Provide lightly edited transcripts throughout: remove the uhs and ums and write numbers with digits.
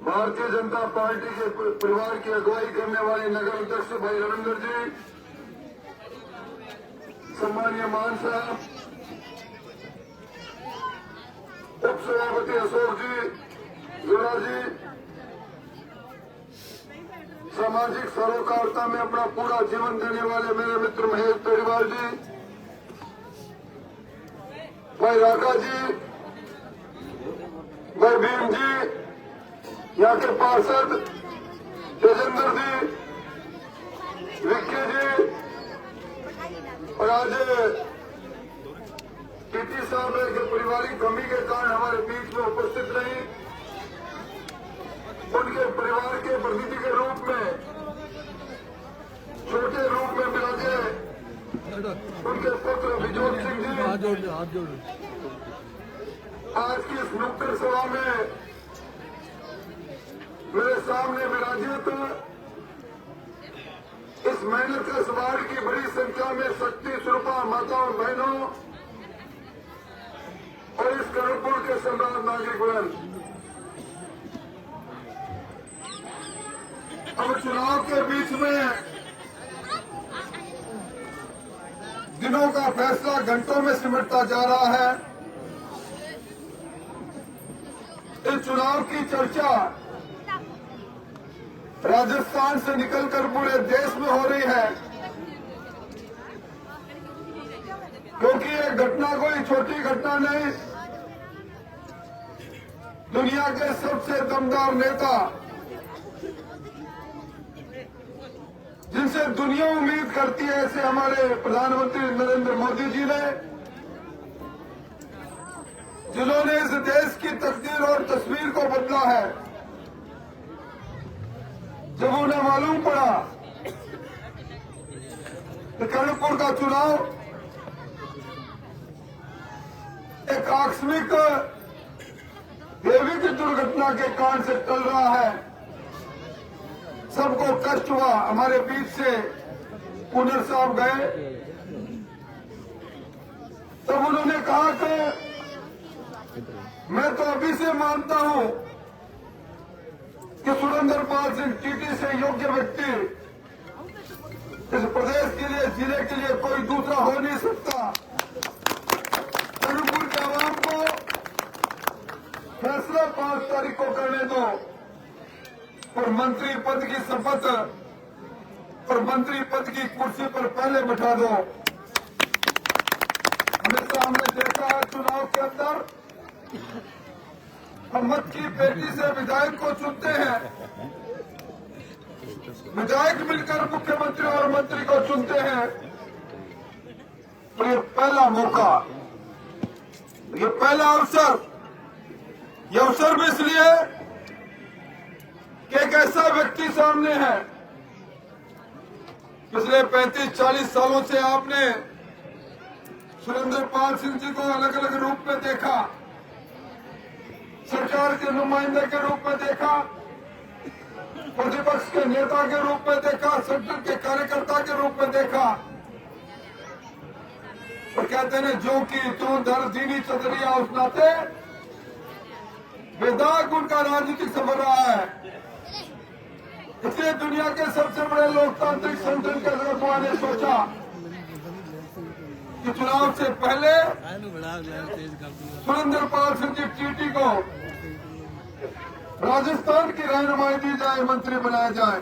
Bharatiya Janata party के परिवार की अगुवाई करने वाले नगर अध्यक्ष भाई रविंद्र जी, सम्मानीय मान साहब, उप सभापति अशोक जी, जोड़ा जी, सामाजिक सरोकारता में अपना पूरा जीवन देने वाले मेरे मित्र महेश परिवार जी, भाई राका जी, भाई भीम जी, यहाँ के पार्षद तेजेंद्र जी, विक्की जी, और आज टीटी साहब के पारिवारिक कमी के कारण हमारे बीच में उपस्थित नहीं, उनके परिवार के प्रतिनिधि के रूप में, छोटे रूप में विराजे उनके पुत्र विजोत सिंह जी आज की इस नुक्कड़ सभा में मेरे सामने विराजित इस मेहनत का सवार की बड़ी संख्या में शक्ति स्वरूपा माताओं बहनों और इस कर्णपुर के सम्राट नागरिक वृंद, अब चुनाव के बीच में दिनों का फैसला घंटों में सिमटता जा रहा है। इस चुनाव की चर्चा राजस्थान से निकलकर पूरे देश में हो रही है, क्योंकि ये घटना कोई छोटी घटना नहीं। दुनिया के सबसे दमदार नेता, जिनसे दुनिया उम्मीद करती है, ऐसे हमारे प्रधानमंत्री नरेंद्र मोदी जी ने, जिन्होंने इस देश की तकदीर और तस्वीर को बदला है। जब उन्हें मालूम पड़ा कि कर्णपुर का चुनाव एक आकस्मिक दैविक दुर्घटना के कारण से टल रहा है, सबको कष्ट हुआ। हमारे बीच से पुनर साहब गए, तब उन्होंने कहा कि मैं तो अभी से मानता हूं कि सुरेंद्र पाल सिंह टीटी से योग्य व्यक्ति इस प्रदेश के लिए, जिले के लिए कोई दूसरा हो नहीं सकता। कर्णपुर के आवाम को फैसला 5 तारीख को करने दो और मंत्री पद की शपथ और मंत्री पद की कुर्सी पर पहले बैठा दो। हमेशा हमने देखा है चुनाव के अंदर हम मत की पेटी से विधायक को चुनते हैं, विधायक मिलकर मुख्यमंत्री और मंत्री को चुनते हैं। तो ये पहला मौका, ये पहला अवसर, ये अवसर भी इसलिए कि एक ऐसा व्यक्ति सामने है, पिछले 35-40 सालों से आपने सुरेंद्र पाल सिंह जी को अलग अलग रूप में देखा, सरकार के नुमाइंदे के रूप में देखा, प्रतिपक्ष के नेता के रूप में देखा, संगठन के कार्यकर्ता के रूप में देखा। और कहते हैं जो कि तू दर दीनी चतरिया उस नाते बेदाग उनका राजनीतिक सफर रहा है। इसलिए दुनिया के सबसे बड़े लोकतांत्रिक संगठन के सदस्यों ने सोचा कि चुनाव से पहले सुरेंद्र पाल सिंह जी टीटी को राजस्थान की रहनुमाई दी जाए, मंत्री बनाया जाए।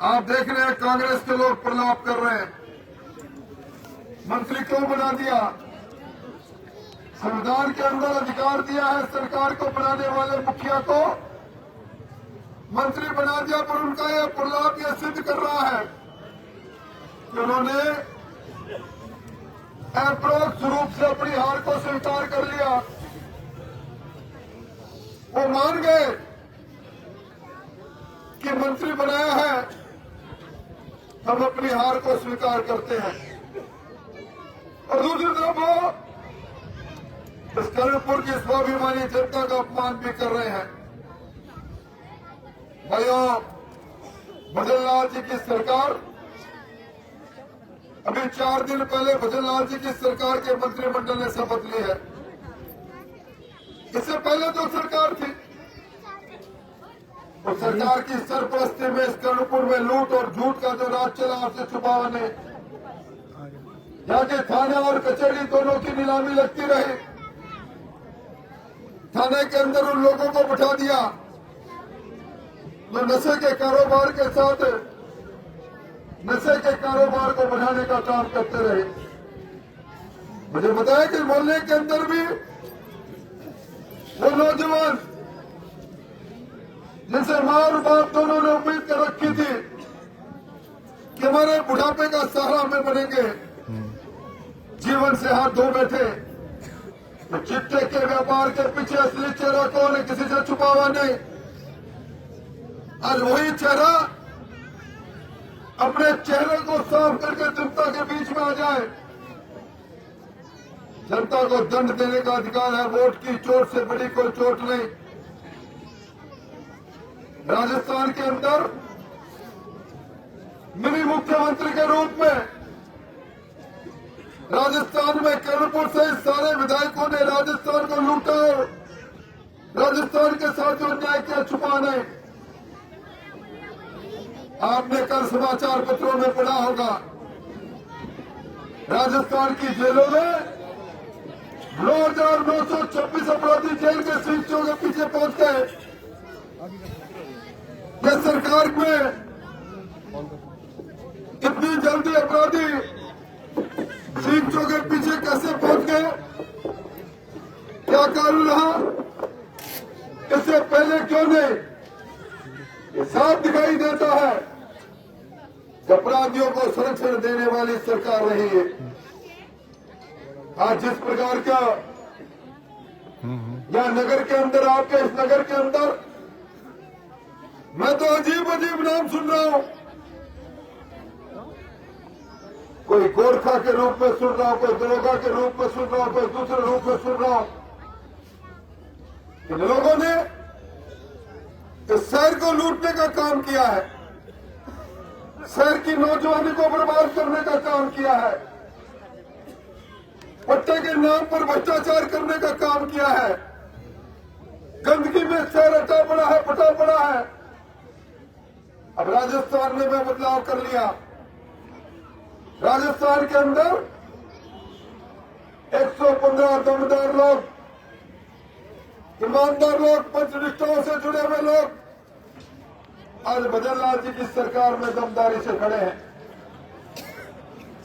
आप देख रहे हैं कांग्रेस के लोग प्रलाप कर रहे हैं, मंत्री क्यों बना दिया? संविधान के अंदर अधिकार दिया है सरकार को बनाने वाले मुखिया को मंत्री बना दिया, पर उनका यह प्रलाप यह सिद्ध कर रहा है कि उन्होंने अप्रोक्ष रूप से अपनी हार को स्वीकार कर लिया। वो मान गए कि मंत्री बनाया है, हम अपनी हार को स्वीकार करते हैं। और दूसरी तरफ वो इस कर्णपुर की स्वाभिमानी जनता का अपमान भी कर रहे हैं। भाइयों, भजनलाल जी की सरकार, अभी 4 दिन पहले भजनलाल जी की सरकार के मंत्रिमंडल ने शपथ ली है। इससे पहले जो सरकार थी और सरकार की सरपरस्ती में इस कर्णपुर में लूट और झूठ का जो राज चला आपसे छुपावा ने, यहाँ के थाने और कचहरी दोनों की नीलामी लगती रही। थाने के अंदर उन लोगों को बिठा दिया जो नशे के कारोबार के साथ नशे के कारोबार को बढ़ाने का काम करते रहे। मुझे बताया कि मोहल्ले के अंदर भी वो नौजवान जिनसे मां और बाप दोनों ने उम्मीद कर रखी थी कि हमारे बुढ़ापे का सहारा हमें बनेंगे, जीवन से हाथ धो बैठे। तो चिट्टे के व्यापार के पीछे असली चेहरा कौन है, किसी से छुपावा नहीं। आज वही चेहरा अपने चेहरे को साफ करके जनता के बीच में आ जाए। जनता को दंड देने का अधिकार है, वोट की चोट से बड़ी कोई चोट नहीं। राजस्थान के अंदर मिनी मुख्यमंत्री के रूप में राजस्थान में कर्णपुर से सारे विधायकों ने राजस्थान को लूटा और राजस्थान के साथ जो अन्याय किया छुपा नहीं। आपने कल समाचार पत्रों में पढ़ा होगा, राजस्थान की जेलों में 9,926 अपराधी जेल के सीटों के पीछे पहुंच गए। यह सरकार में इतनी जल्दी अपराधी सीटों के पीछे कैसे पहुंच गए, क्या कारण रहा, इससे पहले क्यों नहीं, ये साफ दिखाई देता है कि अपराधियों को संरक्षण देने वाली सरकार रही है। आज जिस प्रकार का या नगर के अंदर, आपके इस नगर के अंदर मैं तो अजीब अजीब नाम सुन रहा हूं। कोई गोरखा के रूप में सुन रहा हूं, कोई दरोगा के रूप में सुन रहा हूं, कोई दूसरे रूप में सुन रहा हूं। इन लोगों ने इस शहर को लूटने का काम किया है, शहर की नौजवानी को बर्बाद करने का काम किया है, पट्टे के नाम पर भ्रष्टाचार करने का काम किया है, गंदगी में शहर हटा पड़ा है, फटा पड़ा है। अब राजस्थान ने मैं बदलाव कर लिया। राजस्थान के अंदर 115 दमदार लोग, ईमानदार लोग, पंचनिष्ठाओं से जुड़े हुए लोग आज भजन लाल जी की सरकार में दमदारी से खड़े हैं।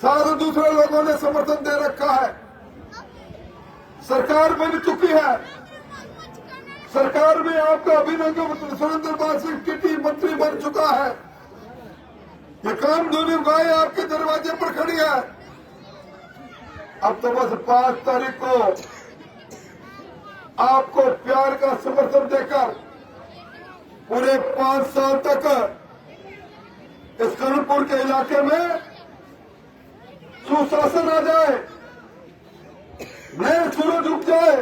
सारे दूसरे लोगों ने समर्थन दे रखा है। सरकार बन चुकी है। सरकार में आपका अभिनंदन सुरेंद्र पाल सिंह टिड्डी मंत्री बन चुका है। ये काम दोनों गाय आपके दरवाजे पर खड़ी है। अब तो बस 5 तारीख को आपको प्यार का समर्थन देकर पूरे 5 साल तक इस कर्णपुर के इलाके में सुशासन आ जाए, नए सूरज उग जाए।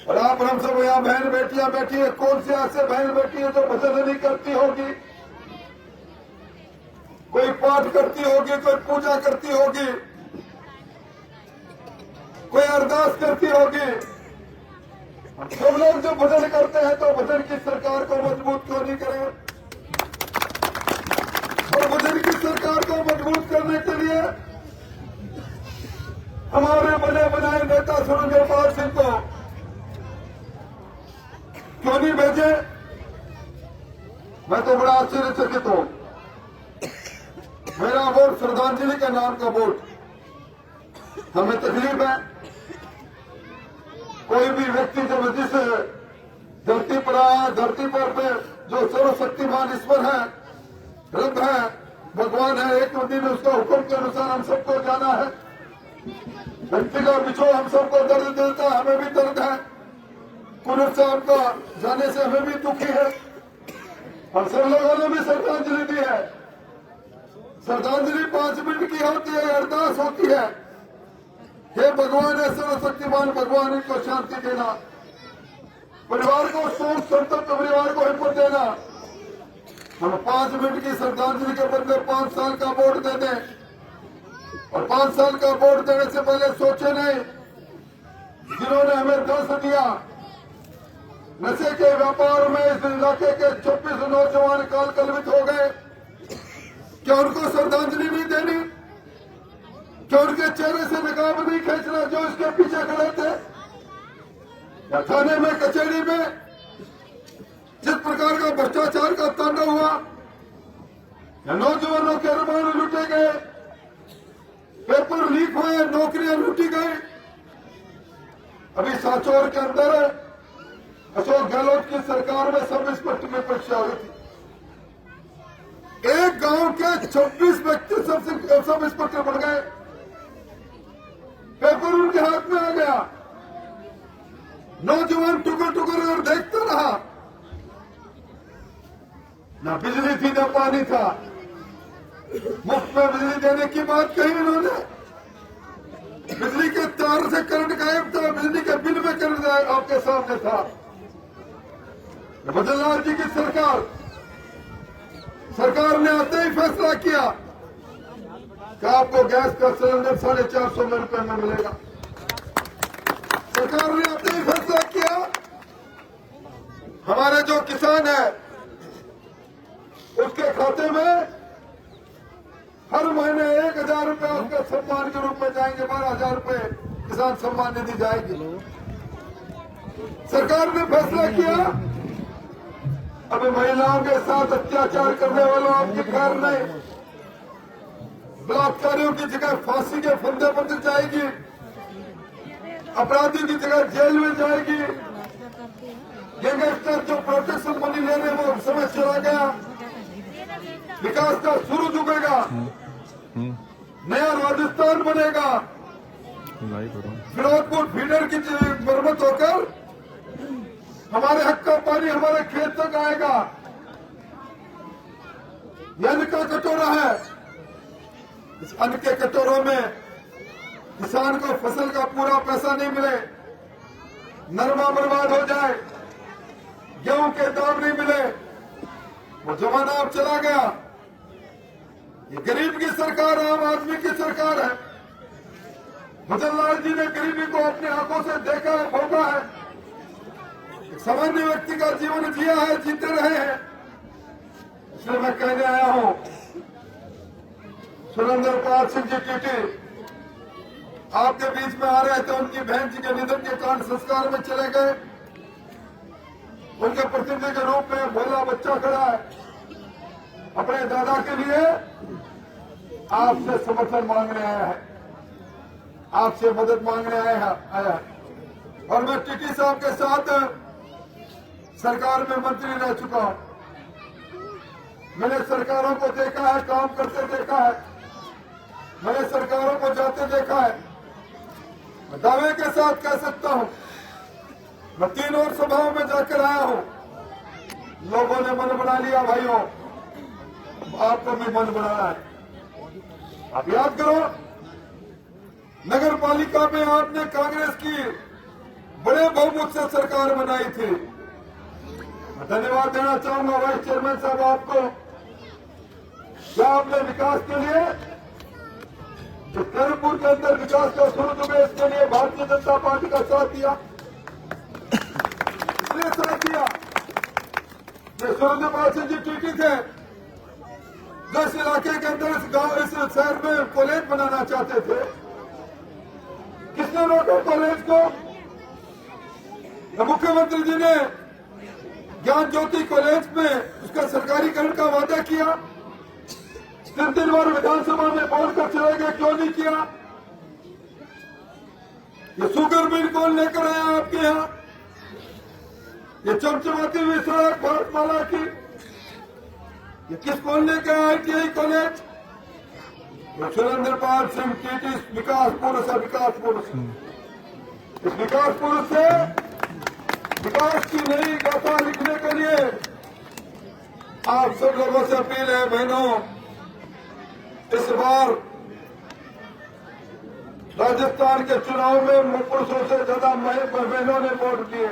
और आप हम सब यहाँ बहन बेटियां बैठी है, कौन सी ऐसे बहन बेटी है जो भजन नहीं करती होगी, कोई पाठ करती होगी, कोई पूजा करती होगी, कोई अरदास करती होगी। सब लोग जो भजन करते हैं तो भजन की सरकार को मजबूत क्यों नहीं करें? और भजन की सरकार को मजबूत करने के लिए हमारे बने बनाए नेता सुरेंद्र पाल सिंह को क्यों नहीं भेजे? मैं तो बड़ा आश्चर्यचकित हूं। मेरा वोट श्रद्धांजलि के नाम का वोट, हमें तकलीफ है। कोई भी व्यक्ति जब जिस धरती पर आया, धरती पर जो सर्वशक्तिमान ईश्वर है, रब है, भगवान है, एक दिन उसका हुक्म के अनुसार हम सबको जाना है। व्यक्ति का बिछो हम सबको दर्द देता है, हमें भी दर्द है। पुलिस साहब का जाने से हमें भी दुखी है। और सब लोगों ने भी श्रद्धांजलि दी है। श्रद्धांजलि 5 मिनट की होती है, अरदास होती है। हे भगवान है सर्वशक्तिमान भगवान, इनको शांति देना, परिवार को सुख संतप्त परिवार को हिम्मत देना। हम 5 मिनट की श्रद्धांजलि के बदले 5 साल का वोट दे दें, और 5 साल का वोट देने से पहले सोचे नहीं, जिन्होंने हमें दर्द दिया, नशे के व्यापार में इस इलाके के 24 नौजवान काल कलवित हो गए। क्या उनको श्रद्धांजलि नहीं देनी? क्या उनके चेहरे से नकाब नहीं खींचना जो इसके पीछे खड़े थे? या थाने में, कचहरी में जिस प्रकार का भ्रष्टाचार का तांडव हुआ, या नौजवानों के अरमान लूटे गए, पेपर लीक हुए, नौकरियां लूटी गई। अभी सांचौर के अंदर अशोक गहलोत की सरकार में सब इंस्पेक्टर में परीक्षा हुई थी। एक गांव के 26 व्यक्ति सब इंस्पेक्टर बन गए। पेपर उनके हाथ में आ गया। नौजवान टुकर टुकर और देखता रहा। ना बिजली थी ना पानी था। मुफ्त में बिजली देने की बात कही इन्होंने। बिजली के तार से करंट गायब था, बिजली के बिल में करंट आपके सामने था। भजन लाल जी की सरकार ने आते ही फैसला किया कि आपको गैस का सिलेंडर 450 रुपए में मिलेगा। सरकार ने आते ही फैसला किया हमारे जो किसान है उसके खाते में हर महीने 1000 रुपए उसके सम्मान के रूप में जाएंगे। 12,000 रुपए किसान सम्मान निधि जाएगी। सरकार ने फैसला किया अभी महिलाओं के साथ अत्याचार करने वालों आपकी खैर नहीं। बलात्कारियों की जगह फांसी के फंदे पर जाएगी। अपराधी की जगह जेल में जाएगी। गैंगस्टर जो प्रोटेक्शन मनी ले रहे हैं वो समय चला गया। विकास का सूरज उगेगा। नया राजस्थान बनेगा। फिरोजपुर फीडर की मरम्मत होकर हमारे हक का पानी हमारे खेत तक आएगा। यह अन्न का कटोरा है। इस अन्न के कटोरों में किसान को फसल का पूरा पैसा नहीं मिले, नरमा बर्बाद हो जाए, गेहूं के दाम नहीं मिले, वो जमाना अब चला गया। ये गरीब की सरकार, आम आदमी की सरकार है। भजन लाल जी ने गरीबी को अपनी आंखों से देखा, भोगा है। सामान्य व्यक्ति का जीवन जिया है, जीते रहे हैं। इसलिए मैं कहने आया हूं, सुरेंद्र पाल सिंह जी टीटी आपके बीच में आ रहे थे। उनकी बहन जी के निधन के कारण संस्कार में चले गए। उनके प्रतिनिधि के रूप में भोला बच्चा खड़ा है। अपने दादा के लिए आपसे समर्थन मांगने आया है, आपसे मदद मांगने आया है। और मैं टीटी साहब के साथ सरकार में मंत्री रह चुका हूं। मैंने सरकारों को देखा है, काम करते देखा है। मैंने सरकारों को जाते देखा है। मैं दावे के साथ कह सकता हूं, मैं 3 और सभाओं में जाकर आया हूं। लोगों ने मन बना लिया भाइयों, आपको भी मन बनाना है। आप याद करो, नगर पालिका में आपने कांग्रेस की बड़े बहुमत से सरकार बनाई थी। मैं धन्यवाद देना चाहूंगा वाइस चेयरमैन साहब आपको। क्या आपने विकास के लिए, जो कर्णपुर के अंदर विकास का शुरू हुए, इसके लिए भारतीय जनता पार्टी का साथ दिया। इसलिए साथ दिया ये सुरेंद्र पाल सिंह जी टीटी थे, जो इस इलाके के अंदर, इस गांव, इस शहर में कॉलेज बनाना चाहते थे। किसने रोका कॉलेज को? मुख्यमंत्री जी ने ज्ञान ज्योति कॉलेज में उसका सरकारीकरण का वादा किया। 3 बार विधानसभा में बोलकर चले गए, क्यों नहीं किया? ये शुगर मिल कौन लेकर आया आपके यहाँ? ये चमचमाती हुई सड़क भारतमाला की, ये किस कौन लेकर आया ITI college? Surendra Pal Singh TT विकास पुरुष है, विकास पुरुष। इस विकास पुरुष से विकास की नई गाथा लिखने के लिए आप सब लोगों से अपील है बहनों, इस बार राजस्थान के चुनाव में पुरुषों से ज्यादा बहनों ने वोट दिए।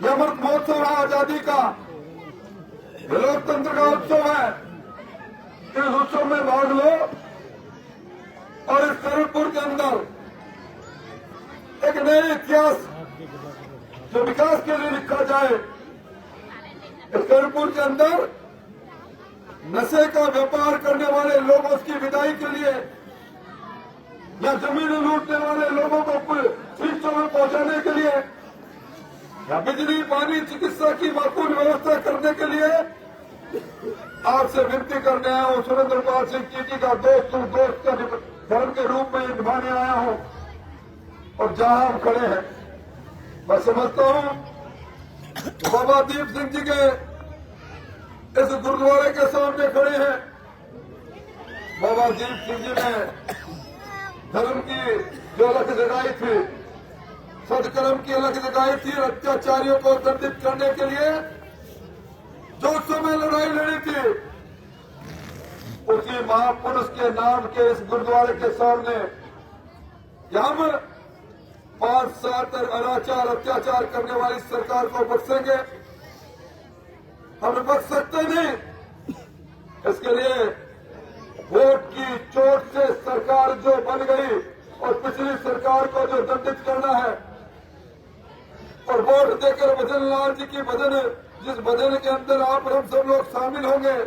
यह अमृत महोत्सव है आजादी का, ये लोकतंत्र का उत्सव है। इस उत्सव में भाग लो और इस कर्णपुर के अंदर एक नए इतिहास जो विकास के लिए लिखा जाए। इस कर्णपुर के अंदर नशे का व्यापार करने वाले लोगों की विदाई के लिए या जमीन लूटने वाले लोगों को शिक्षा में पहुंचाने के लिए या बिजली पानी चिकित्सा की माकूल व्यवस्था करने के लिए आपसे विनती करने आया हूं। सुरेंद्र पाल सिंह टीटी का दोस्त का धर्म के रूप में निभाने आया हूं। और जहां हम खड़े हैं, मैं समझता हूं बाबा दीप सिंह जी के इस गुरुद्वारे के सामने खड़े हैं। बाबा दीप सिंह जी ने धर्म की जो अलग जगाई थी, सदकर्म की अलग जगाई थी, अत्याचारियों को दंडित करने के लिए जो समय लड़ाई लड़ी थी, उसी महापुरुष के नाम के इस गुरुद्वारे के सामने हम 5 साल तक अनाचार अत्याचार करने वाली सरकार को बख्शेंगे? हम बख्श सकते नहीं। इसके लिए वोट की चोट से सरकार जो बन गई और पिछली सरकार को जो दंडित करना है, और वोट देकर भजन लाल जी की भजन, जिस भजन के अंदर आप और हम सब लोग शामिल होंगे,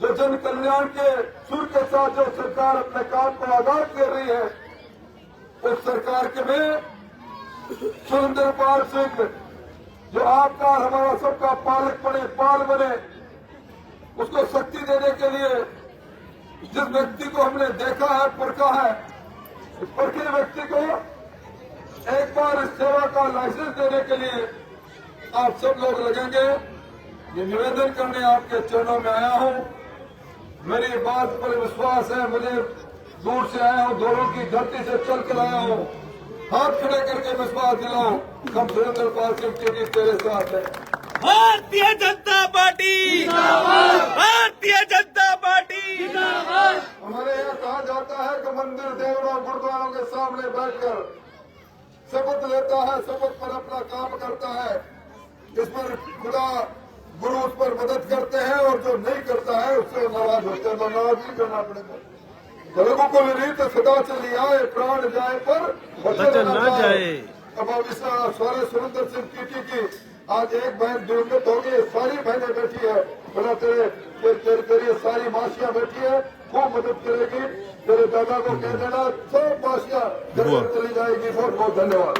जो जन कल्याण के सुर के साथ जो सरकार अपने काम को आगाज कर रही है, उस सरकार के में सुरेंद्र पाल सिंह जो आपका और हमारा सबका पालक बने, पाल बने, उसको शक्ति देने के लिए जिस व्यक्ति को हमने देखा है, परखा है, इस परखे व्यक्ति को एक बार इस सेवा का लाइसेंस देने के लिए आप सब लोग लगेंगे। ये निवेदन करने आपके चरणों में आया हूं। मेरी बात पर विश्वास है, मुझे दूर से आया हूं, दोनों की धरती से चल कर आया हूं। हाथ खड़े करके विश्वास दिलाओ, हम सुरेंद्र पाल सिंह टीटी तेरे साथ है। भारतीय जनता पार्टी जिंदाबाद, भारतीय जनता पार्टी जिंदाबाद। हमारे यहाँ कहा जाता है कि मंदिर देवरों गुरुद्वारों के सामने बैठकर शपथ लेता है, शपथ पर अपना काम करता है। इस पर खुदा गुरु उस पर मदद करते हैं, और जो नहीं करता है उससे नाराज होते हैं। नाराज नहीं करना पड़ेगा। तेलुगु को रीत सदा चली आए, प्राण जाए पर वचन न जाए। अब सारे सुरेंद्र सिंह टीटी की आज एक बहन दिवंगत होगी, सारी बहनें बैठी है, बना तेरे सारी मासियां बैठी है, खूब मदद करेगी। तेरे दादा को कह देना, सब मासियां चली जाएगी। बहुत बहुत धन्यवाद।